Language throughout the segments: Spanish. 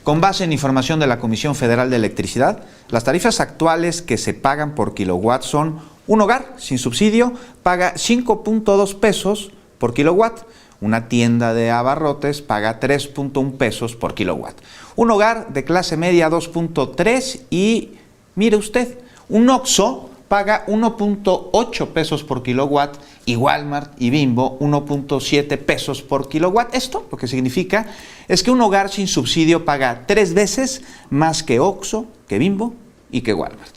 Con base en información de la Comisión Federal de Electricidad, las tarifas actuales que se pagan por kilowatt son: un hogar sin subsidio paga 5.2 pesos por kilowatt, una tienda de abarrotes paga 3.1 pesos por kilowatt, un hogar de clase media 2.3 y, mire usted, un Oxxo paga 1.8 pesos por kilowatt y Walmart y Bimbo 1.7 pesos por kilowatt. Esto lo que significa es que un hogar sin subsidio paga 3 veces más que Oxxo, que Bimbo y que Walmart.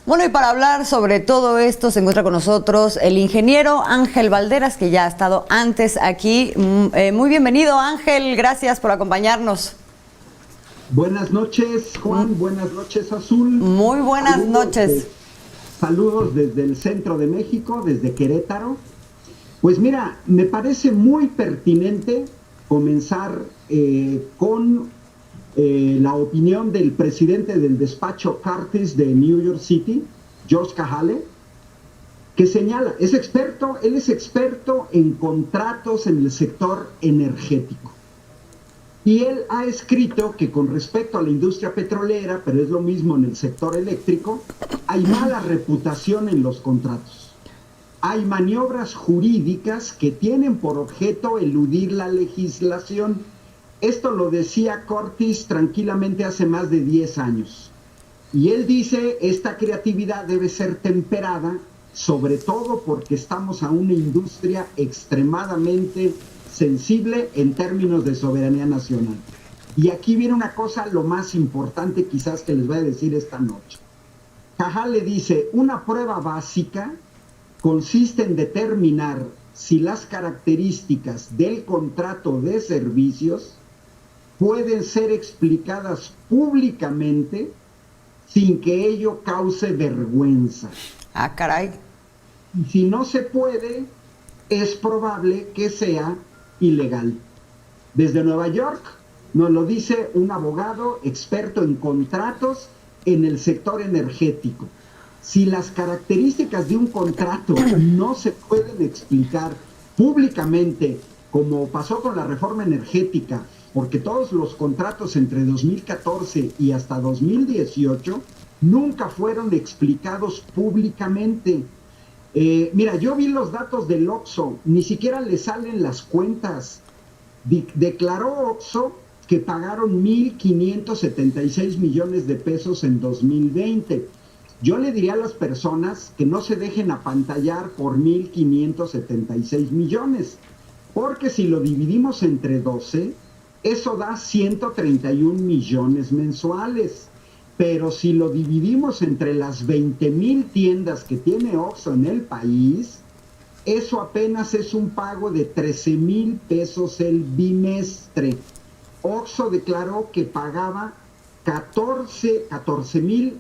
Bueno, y para hablar sobre todo esto se encuentra con nosotros el ingeniero Ángel Valderas, que ya ha estado antes aquí. Muy bienvenido, Ángel, gracias por acompañarnos. Buenas noches, Juan. Buenas noches, Azul. Muy buenas noches. Saludos desde el centro de México, desde Querétaro. Pues mira, me parece muy pertinente comenzar con la opinión del presidente del despacho Curtis de New York City, Josh Kahale, que señala, él es experto en contratos en el sector energético. Y él ha escrito que con respecto a la industria petrolera, pero es lo mismo en el sector eléctrico, hay mala reputación en los contratos. Hay maniobras jurídicas que tienen por objeto eludir la legislación. Esto lo decía Curtis tranquilamente hace más de 10 años. Y él dice, esta creatividad debe ser temperada, sobre todo porque estamos a una industria extremadamente sensible en términos de soberanía nacional. Y aquí viene una cosa, lo más importante quizás que les voy a decir esta noche. Kahale dice, una prueba básica consiste en determinar si las características del contrato de servicios pueden ser explicadas públicamente sin que ello cause vergüenza. Ah, caray. Y si no se puede, es probable que sea ilegal. Desde Nueva York nos lo dice un abogado experto en contratos en el sector energético. Si las características de un contrato no se pueden explicar públicamente, como pasó con la reforma energética, porque todos los contratos entre 2014 y hasta 2018 nunca fueron explicados públicamente. Mira, yo vi los datos del Oxxo, ni siquiera le salen las cuentas. Declaró Oxxo que pagaron 1.576 millones de pesos en 2020. Yo le diría a las personas que no se dejen apantallar por 1.576 millones, porque si lo dividimos entre 12, eso da 131 millones mensuales. Pero si lo dividimos entre las 20,000 tiendas que tiene Oxxo en el país, eso apenas es un pago de 13,000 pesos el bimestre. Oxxo declaró que pagaba 14,000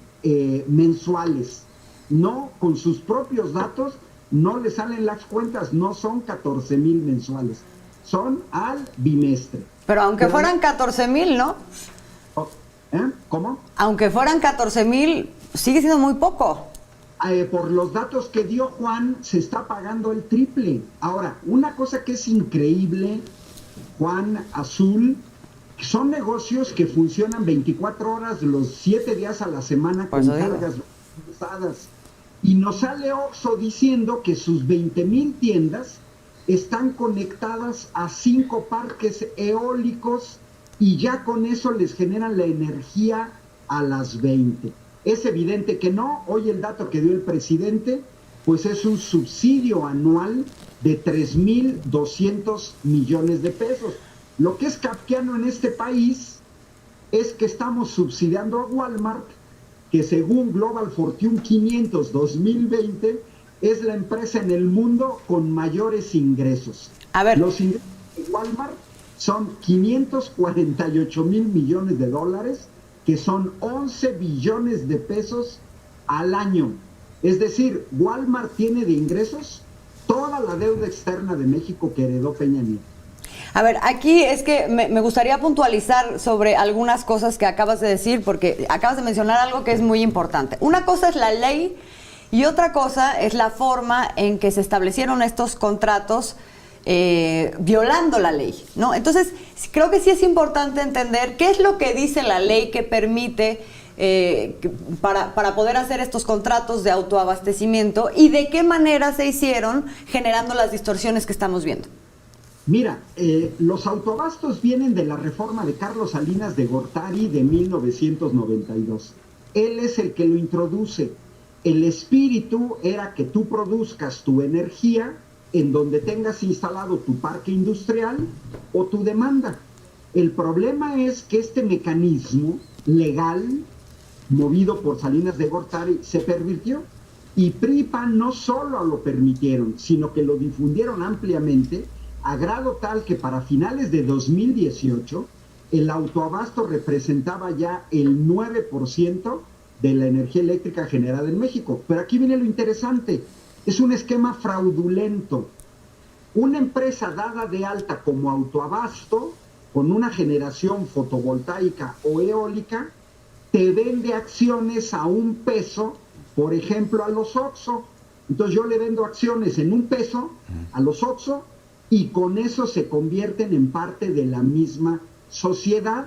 mensuales. No, con sus propios datos, no le salen las cuentas, no son 14,000 mensuales, son al bimestre. Pero aunque fueran 14,000, ¿no? ¿Cómo? Aunque fueran 14,000, sigue siendo muy poco. Por los datos que dio Juan, se está pagando el triple. Ahora, una cosa que es increíble, Juan, Azul, son negocios que funcionan 24 horas, los 7 días a la semana, con cargas pesadas. Y nos sale Oxxo diciendo que sus 20,000 tiendas están conectadas a 5 parques eólicos y ya con eso les generan la energía a las 20. Es evidente que no. Hoy el dato que dio el presidente, pues es un subsidio anual de 3,200 millones de pesos. Lo que es kafkiano en este país es que estamos subsidiando a Walmart, que según Global Fortune 500 2020 es la empresa en el mundo con mayores ingresos. A ver. Los ingresos de Walmart son 548,000 millones de dólares, que son 11 billones de pesos al año. Es decir, Walmart tiene de ingresos toda la deuda externa de México que heredó Peña Nieto. A ver, aquí es que me gustaría puntualizar sobre algunas cosas que acabas de decir, porque acabas de mencionar algo que es muy importante. Una cosa es la ley y otra cosa es la forma en que se establecieron estos contratos violando la ley, ¿no? Entonces, creo que sí es importante entender qué es lo que dice la ley que permite para poder hacer estos contratos de autoabastecimiento y de qué manera se hicieron, generando las distorsiones que estamos viendo. Mira, los autoabastos vienen de la reforma de Carlos Salinas de Gortari de 1992. Él es el que lo introduce. El espíritu era que tú produzcas tu energía en donde tengas instalado tu parque industrial o tu demanda. El problema es que este mecanismo legal, movido por Salinas de Gortari, se pervirtió. Y PRI y PAN no solo lo permitieron, sino que lo difundieron ampliamente, a grado tal que para finales de 2018 el autoabasto representaba ya el 9% de la energía eléctrica generada en México. Pero aquí viene lo interesante, es un esquema fraudulento. Una empresa dada de alta como autoabasto, con una generación fotovoltaica o eólica, te vende acciones a $1, por ejemplo, a los Oxxo. Entonces yo le vendo acciones en $1 a los Oxxo, y con eso se convierten en parte de la misma sociedad,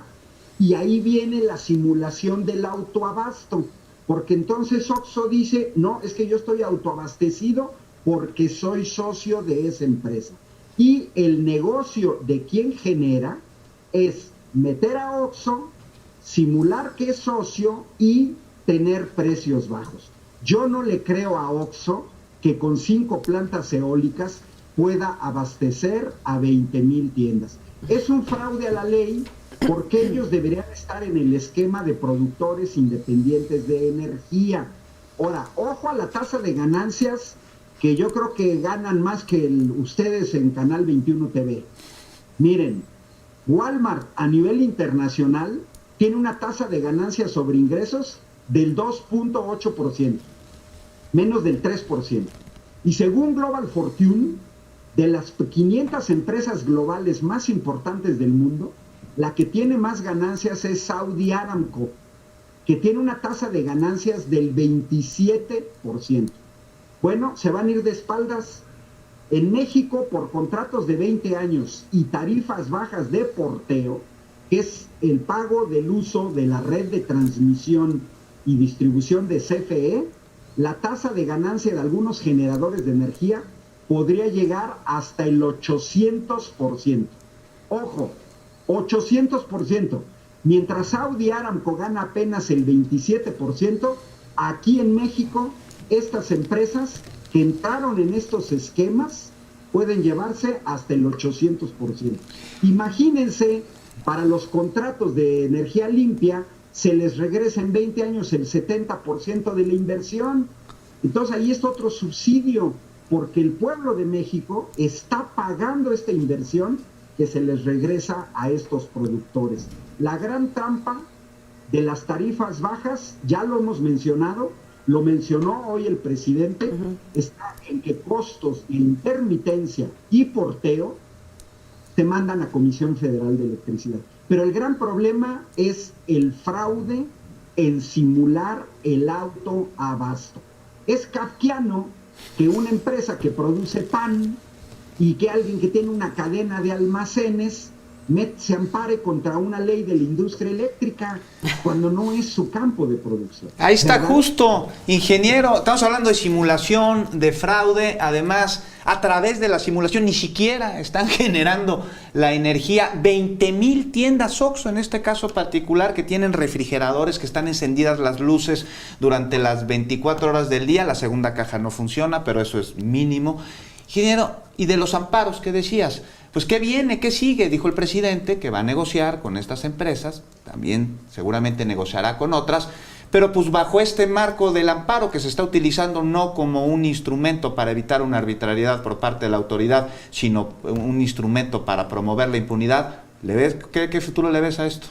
y ahí viene la simulación del autoabasto, porque entonces Oxxo dice, no, es que yo estoy autoabastecido porque soy socio de esa empresa. Y el negocio de quien genera es meter a Oxxo, simular que es socio y tener precios bajos. Yo no le creo a Oxxo que con 5 plantas eólicas pueda abastecer a 20,000 tiendas. Es un fraude a la ley, porque ellos deberían estar en el esquema de productores independientes de energía. Ahora, ojo a la tasa de ganancias, que yo creo que ganan más que ustedes en Canal 21 TV. Miren, Walmart a nivel internacional tiene una tasa de ganancias sobre ingresos del 2.8%, menos del 3%. Y según Global Fortune, de las 500 empresas globales más importantes del mundo, la que tiene más ganancias es Saudi Aramco, que tiene una tasa de ganancias del 27%. Bueno, se van a ir de espaldas. En México, por contratos de 20 años y tarifas bajas de porteo, que es el pago del uso de la red de transmisión y distribución de CFE, la tasa de ganancia de algunos generadores de energía podría llegar hasta el 800%. Ojo, 800%. Mientras Saudi Aramco gana apenas el 27%, aquí en México, estas empresas que entraron en estos esquemas pueden llevarse hasta el 800%. Imagínense, para los contratos de energía limpia, se les regresa en 20 años el 70% de la inversión. Entonces ahí está otro subsidio, porque el pueblo de México está pagando esta inversión que se les regresa a estos productores. La gran trampa de las tarifas bajas, ya lo hemos mencionado, lo mencionó hoy el presidente, está en que costos de intermitencia y porteo se mandan a Comisión Federal de Electricidad. Pero el gran problema es el fraude en simular el autoabasto. Es kafkiano que una empresa que produce pan y que alguien que tiene una cadena de almacenes se ampare contra una ley de la industria eléctrica cuando no es su campo de producción. Ahí está, ¿verdad? Justo, ingeniero, estamos hablando de simulación, de fraude, además a través de la simulación ni siquiera están generando la energía. 20,000 tiendas Oxxo en este caso particular, que tienen refrigeradores, que están encendidas las luces durante las 24 horas del día. La segunda caja no funciona, pero eso es mínimo. Ingeniero, y de los amparos que decías, pues ¿qué viene? ¿Qué sigue? Dijo el presidente que va a negociar con estas empresas, también seguramente negociará con otras, pero pues bajo este marco del amparo que se está utilizando no como un instrumento para evitar una arbitrariedad por parte de la autoridad, sino un instrumento para promover la impunidad. ¿Le ves, qué futuro le ves a esto?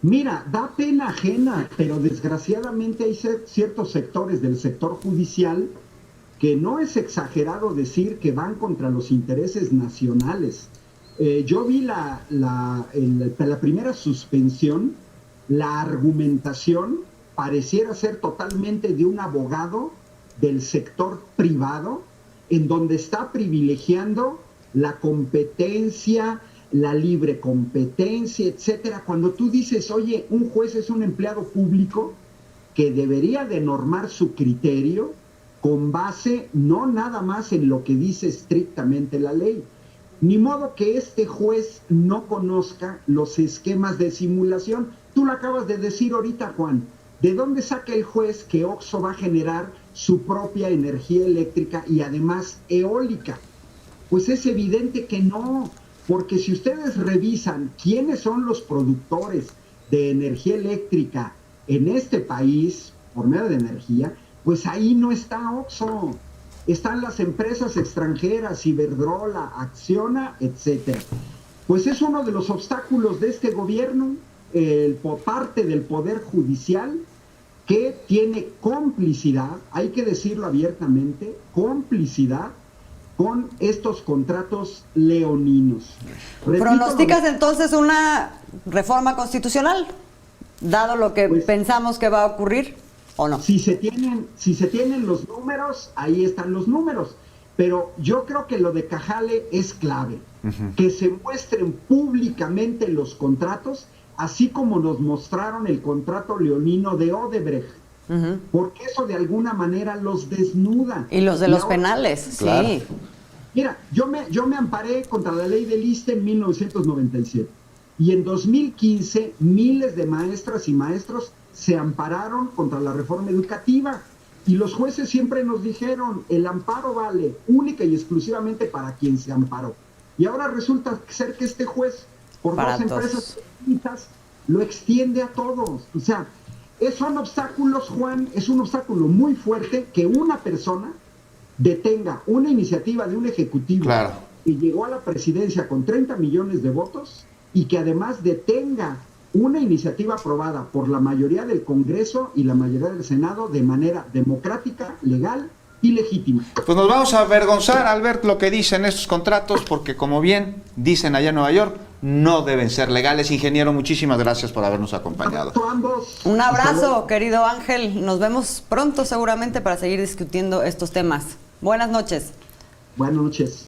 Mira, da pena ajena, pero desgraciadamente hay ciertos sectores del sector judicial que no es exagerado decir que van contra los intereses nacionales. Yo vi la primera suspensión, la argumentación pareciera ser totalmente de un abogado del sector privado, en donde está privilegiando la competencia, la libre competencia, etcétera. Cuando tú dices, oye, un juez es un empleado público que debería de normar su criterio con base no nada más en lo que dice estrictamente la ley. Ni modo que este juez no conozca los esquemas de simulación. Tú lo acabas de decir ahorita, Juan. ¿De dónde saca el juez que OXXO va a generar su propia energía eléctrica y además eólica? Pues es evidente que no, porque si ustedes revisan quiénes son los productores de energía eléctrica en este país, por medio de energía, pues ahí no está OXXO. Están las empresas extranjeras, Iberdrola, Acciona, etcétera. Pues es uno de los obstáculos de este gobierno, por parte del Poder Judicial, que tiene complicidad, hay que decirlo abiertamente, complicidad con estos contratos leoninos. ¿Pronosticas entonces una reforma constitucional, dado lo que pensamos que va a ocurrir? ¿O no? Si se tienen los números, ahí están los números. Pero yo creo que lo de Cajale es clave. Que se muestren públicamente los contratos, así como nos mostraron el contrato leonino de Odebrecht. Porque eso de alguna manera los desnuda. Y los de los penales, claro. Sí. Mira, yo me amparé contra la ley del ISSSTE en 1997. Y en 2015, miles de maestras y maestros se ampararon contra la reforma educativa y los jueces siempre nos dijeron, el amparo vale única y exclusivamente para quien se amparó. Y ahora resulta ser que este juez, por dos empresas distintas, lo extiende a todos. O sea, son obstáculos, Juan, es un obstáculo muy fuerte que una persona detenga una iniciativa de un ejecutivo que llegó a la presidencia con 30 millones de votos y que además detenga una iniciativa aprobada por la mayoría del Congreso y la mayoría del Senado de manera democrática, legal y legítima. Pues nos vamos a avergonzar al ver lo que dicen estos contratos, porque como bien dicen allá en Nueva York, no deben ser legales. Ingeniero, muchísimas gracias por habernos acompañado. Un abrazo, querido Ángel. Nos vemos pronto seguramente para seguir discutiendo estos temas. Buenas noches. Buenas noches.